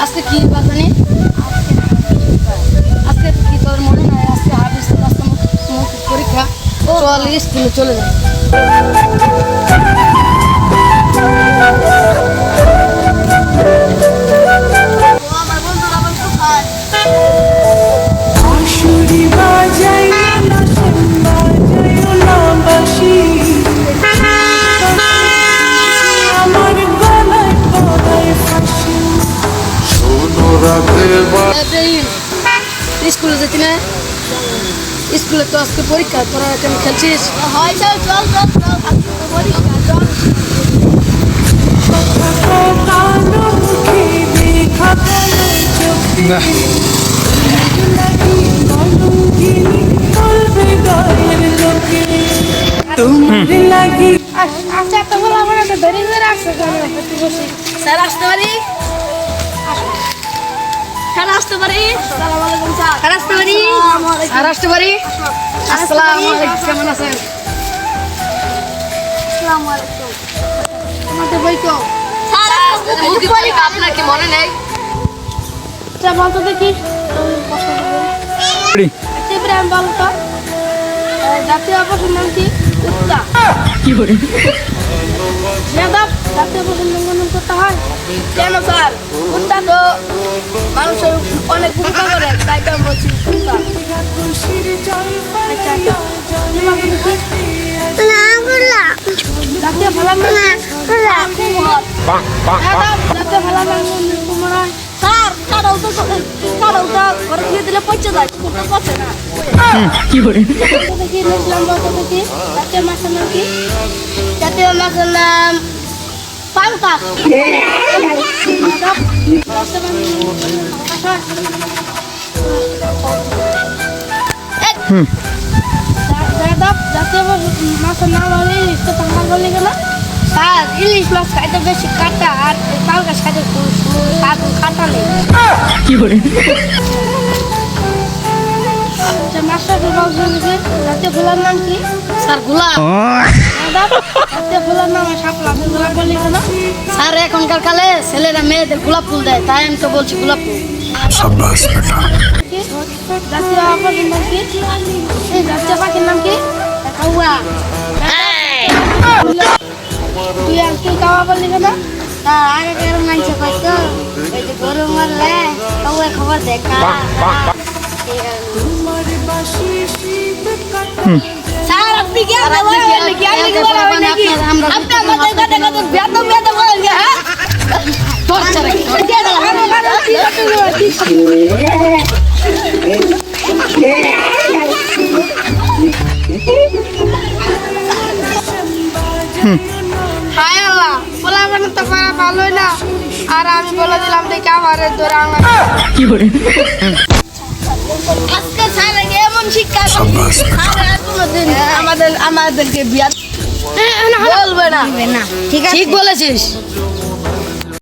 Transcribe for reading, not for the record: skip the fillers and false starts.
আজকে কি বাজানি আজকে কি তোর মনে হয় আজকে হাফিজ পরীক্ষা চল স্কুলে চলে যায়। স্কুলে যেতি না স্কুলে তো আজকে পরীক্ষা তোরা কেন খেলছিস? আচ্ছা তো বলো আমার দেরি হয়ে রাখছে স্যার আসতে পারি? স্যার আসতে পারি? আসসালামু আলাইকুম স্যার। স্যার আসতে পারি? আর আসতে পারি? আসসালামু আলাইকুম, কেমন আছেন? আসসালামু আলাইকুম। আমাদের বই তো স্যার আপনার কি মনে নেই? আচ্ছা বলতো দেখি ইব্রাহিম বলতো জাতীয় পশুর নাম কি? কুত্তা। কি করে যাদব জাতীয় পশুর নাম করতে হয় কেন স্যার? কুত্তা তো মানুষের অনেক উপকার করে, তাই তো আমি বলছি কুত্তা। আচ্ছা জাতীয় ফলার নাম জাতীয় ফলার নাম তোমার স্যার কারো তো ঘরে দিয়ে দিলে পচে যায়, কুকুর পচে না। কি করে দেখি ইসলাম বলতে দেখি জাতীয় মাছের নাম কি? জাতীয় মাছের নাম পাঙ্কাস। জাতীয় মাছের নাম হলে ইলিশ, তো পাঙ্কাস বলে গেল। স্যার ইলিশ মাছ খাইতে বেশি কাটা, আর পাঙ্কাস খাইতে কাটা নেই। কি করে জাতীয় ফুলের নাম কি? স্যার গোলাপ। জাতীয় ফুলের নাম শাপলা, গোলাপ বলি কেন? স্যার এখনকার কালে ছেলেরা মেয়েদের গোলাপ ফুল দেয়, তাই আমি তো বলছি গোলাপ ফুল। জাতীয় পাখির নাম কি? জাতীয় পাখির নাম কি? কাউয়া। তুই কাওয়া বললি কেন? আগেকার মানুষ কইতো ওই যে গরু মারলে কাউয়া খবর দেখা। স্যার আপনি কি বলেন? আপনি আমাদের কথা কথা বেদ বলেন কি? হ্যাঁ তোর চলে হায় আল্লাহ, বলা মানে তো করা ভালোই না, আর আমি বলে দিলাম দেখি আমার ধরে আঙা। কি করে আজকে স্যার এমন শিক্ষা আমাদেরকে বিয়া বলবে না। ঠিক আছে, ঠিক বলেছিস।